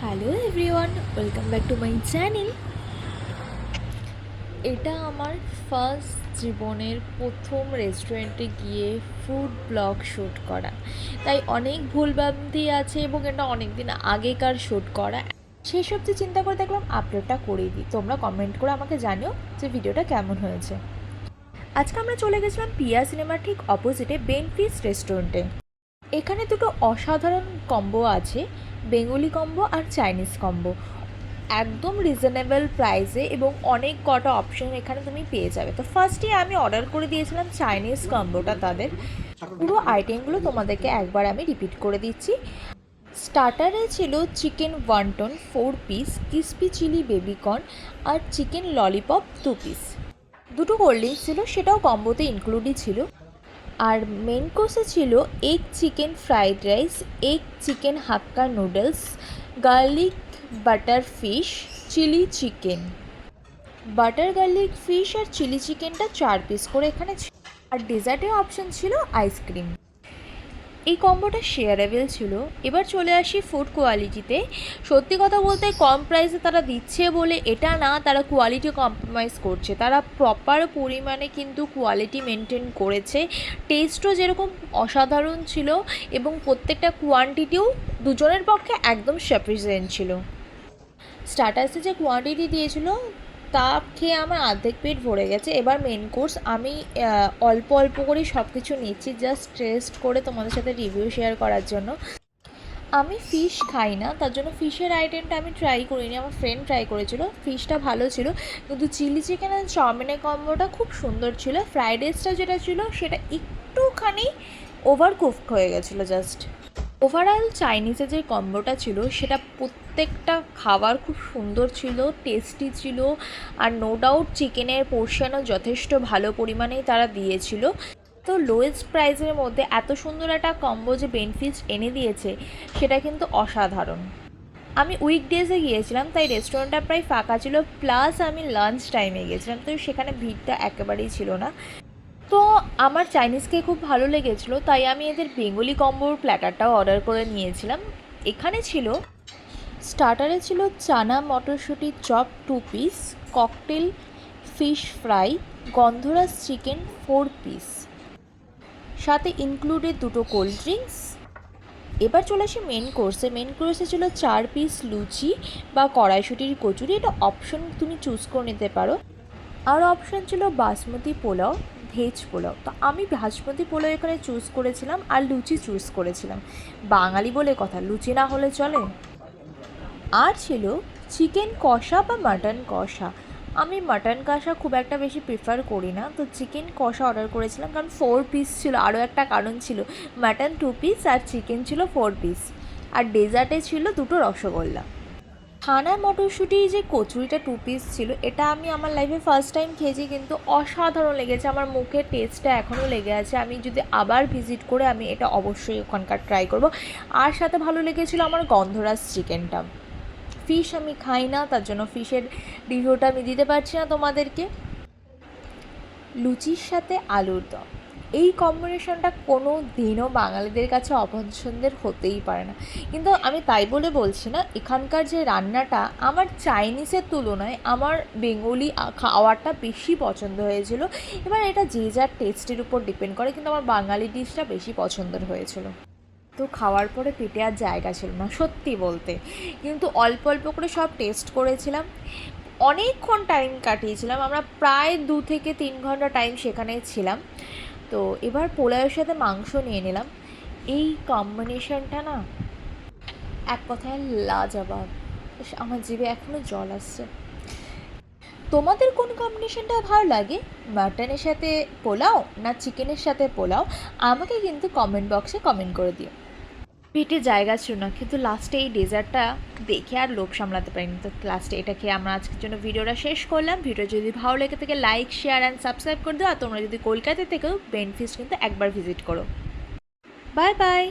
Hello everyone, welcome back to my channel. এটা আমার first জীবনের প্রথম রেস্টুরেন্টে গিয়ে ফুড ব্লগ শ্যুট করা, তাই অনেক ভুলভ্রান্তি আছে এবং এটা অনেক দিন আগেকার শ্যুট করা। সেই সব যে চিন্তা করে দেখলাম আপলোডটা করেই দিই। তোমরা কমেন্ট করে আমাকে জানিও যে ভিডিওটা কেমন হয়েছে। আজকে আমরা চলে গেছিলাম পিয়া সিনেমার ঠিক অপোজিটে বেনফিস রেস্টুরেন্টে। এখানে দুটো অসাধারণ কম্বো আছে, বেঙ্গলি কম্বো আর চাইনিজ কম্বো, একদম রিজনেবল প্রাইসে এবং অনেক কটা অপশন এখানে তুমি পেয়ে যাবে। তো ফার্স্টে আমি অর্ডার করে দিয়েছিলাম চাইনিজ কম্বোটা। তাদের পুরো আইটেমগুলো তোমাদেরকে একবার আমি রিপিট করে দিচ্ছি। স্টার্টারে ছিল chicken wonton 4 piece, crispy chilli baby corn আর চিকেন ললিপপ 2 পিস। দুটো কোল্ড ড্রিঙ্কস ছিল, সেটাও কম্বোতে ইনক্লুডই ছিল। আর মেন কোর্সে ছিল egg chicken fried rice, egg chicken hakka noodles, garlic butter fish, chilli chicken. Butter garlic fish আর চিলি চিকেনটা 4 পিস করে এখানে ছিল। আর ডেজার্টের অপশন ছিল আইসক্রিম। এই কম্বোটা শেয়ারেবল ছিল। এবার চলে আসি ফুড কোয়ালিটিতে। সত্যি কথা বলতে কম প্রাইসে তারা দিচ্ছে বলে এটা না, তারা কোয়ালিটি কম্প্রোমাইজ করছে। তারা প্রপার পরিমাণে কিন্তু কোয়ালিটি মেনটেন করেছে। টেস্টও যেরকম অসাধারণ ছিল এবং প্রত্যেকটা কোয়ান্টিটিও দুজনের পক্ষে একদম সাফিসিয়েন্ট ছিল। স্টার্টার্সে যে কোয়ান্টিটি দিয়েছিল তা খেয়ে আমার অর্ধেক পেট ভরে গেছে। এবার মেন কোর্স আমি অল্প অল্প করে সব কিছু নিচ্ছি, জাস্ট টেস্ট করে তোমাদের সাথে রিভিউ শেয়ার করার জন্য। আমি ফিশ খাই না, তার জন্য ফিশের আইটেমটা আমি ট্রাই করিনি, আমার ফ্রেন্ড ট্রাই করেছিল। ফিশটা ভালো ছিল, কিন্তু চিলি চিকেন আর চাউমিনের কম্বোটা খুব সুন্দর ছিল। ফ্রাইড রাইসটা যেটা ছিল সেটা একটুখানি ওভার কুকড হয়ে গেছিলো জাস্ট। ওভারঅল চাইনিজে যে কম্বোটা ছিল সেটা প্রত্যেকটা খাবার খুব সুন্দর ছিল, টেস্টি ছিল। আর নো ডাউট চিকেনের পোর্শনও যথেষ্ট ভালো পরিমাণেই তারা দিয়েছিল। তো লোয়েস্ট প্রাইসের মধ্যে এত সুন্দর একটা কম্বো যে বেনফিস এনে দিয়েছে সেটা কিন্তু অসাধারণ। আমি উইকডেজে গিয়েছিলাম, তাই রেস্টুরেন্টটা প্রায় ফাঁকা ছিল, প্লাস আমি লাঞ্চ টাইমে গিয়েছিলাম, তো সেখানে ভিড়টা একেবারেই ছিল না। তো আমার চাইনিজকে খুব ভালো লেগেছিলো, তাই আমি এদের বেঙ্গলি কম্বোর প্ল্যাটারটাও অর্ডার করে নিয়েছিলাম। এখানে ছিল স্টার্টারে ছিল চানা মটরশুঁটি chop 2 piece, cocktail fish fry, গন্ধরাজ চিকেন 4 পিস, সাথে ইনক্লুডেড দুটো কোল্ড ড্রিঙ্কস। এবার চলে আসি মেন কোর্সে। মেন কোর্সে ছিল 4 পিস লুচি বা কড়াইশুঁটির কচুরি, এটা অপশন তুমি চুজ করে নিতে পারো। আর অপশান ছিল বাসমতি পোলাও, ভেজ পোলাও। তো আমি বাসমতি পোলাও এখানে চুজ করেছিলাম আর লুচি চুজ করেছিলাম, বাঙালি বলে কথা, লুচি না হলে চলে। আর ছিল চিকেন কষা বা মাটন কষা। আমি মাটন কষা খুব একটা বেশি প্রিফার করি না, তো চিকেন কষা অর্ডার করেছিলাম, কারণ 4 পিস ছিল। আরও একটা কারণ ছিল, মাটন 2 পিস আর চিকেন ছিল 4 পিস। আর ডেজার্টে ছিল দুটো রসগোল্লা। ছানা মটরশুঁটি যে কচুরিটা 2 পিস ছিল, এটা আমি আমার লাইফে ফার্স্ট টাইম খেয়েছি, কিন্তু অসাধারণ লেগেছে। আমার মুখের টেস্টটা এখনও লেগে আছে। আমি যদি আবার ভিজিট করে আমি এটা অবশ্যই ওখানকার ট্রাই করব। আর সাথে ভালো লেগেছিলো আমার গন্ধরাজ চিকেনটা। ফিশ আমি খাই না, তার জন্য ফিশের রিভিউটা আমি দিতে পারছি না তোমাদেরকে। লুচির সাথে আলুর দম, এই কম্বিনেশনটা কোনো দিনও বাঙালিদের কাছে অপছন্দের হতেই পারে না। কিন্তু আমি তাই বলে বলছি না, এখানকার যে রান্নাটা আমার চাইনিজের তুলনায় আমার বেঙ্গলি খাওয়ারটা বেশি পছন্দ হয়েছিল। এবার এটা যে যার টেস্টের উপর ডিপেন্ড করে, কিন্তু আমার বাঙালি ডিশটা বেশি পছন্দের হয়েছিল। তো খাওয়ার পরে পেটে আর জায়গা ছিল না সত্যি বলতে, কিন্তু অল্প অল্প করে সব টেস্ট করেছিলাম। অনেকক্ষণ টাইম কাটিয়েছিলাম আমরা, প্রায় 2 থেকে 3 ঘন্টা টাইম সেখানে ছিলাম। তো এবার পোলাওয়ের সাথে মাংস নিয়ে নিলাম। এই কম্বিনেশনটা না এক কথায় লাজবাব। আমার জিভে এখনও জল আসছে। তোমাদের কোন কম্বিনেশনটা ভালো লাগে, মাটনের সাথে পোলাও না চিকেনের সাথে পোলাও? আমাকে কিন্তু কমেন্ট বক্সে কমেন্ট করে দিও। পেটে জায়গা ছিল না, কিন্তু লাস্টে এই ডেজার্টটা দেখে আর লোভ সামলাতে পারিনি, তো লাস্টে এটা খেয়ে আমরা আজকের জন্য ভিডিওটা শেষ করলাম। ভিডিও যদি ভালো লেগে থাকে লাইক শেয়ার অ্যান্ড সাবস্ক্রাইব করে দিও। আর তোমরা যদি কলকাতা থেকেও বেনফিস কিন্তু একবার ভিজিট করো। Bye bye.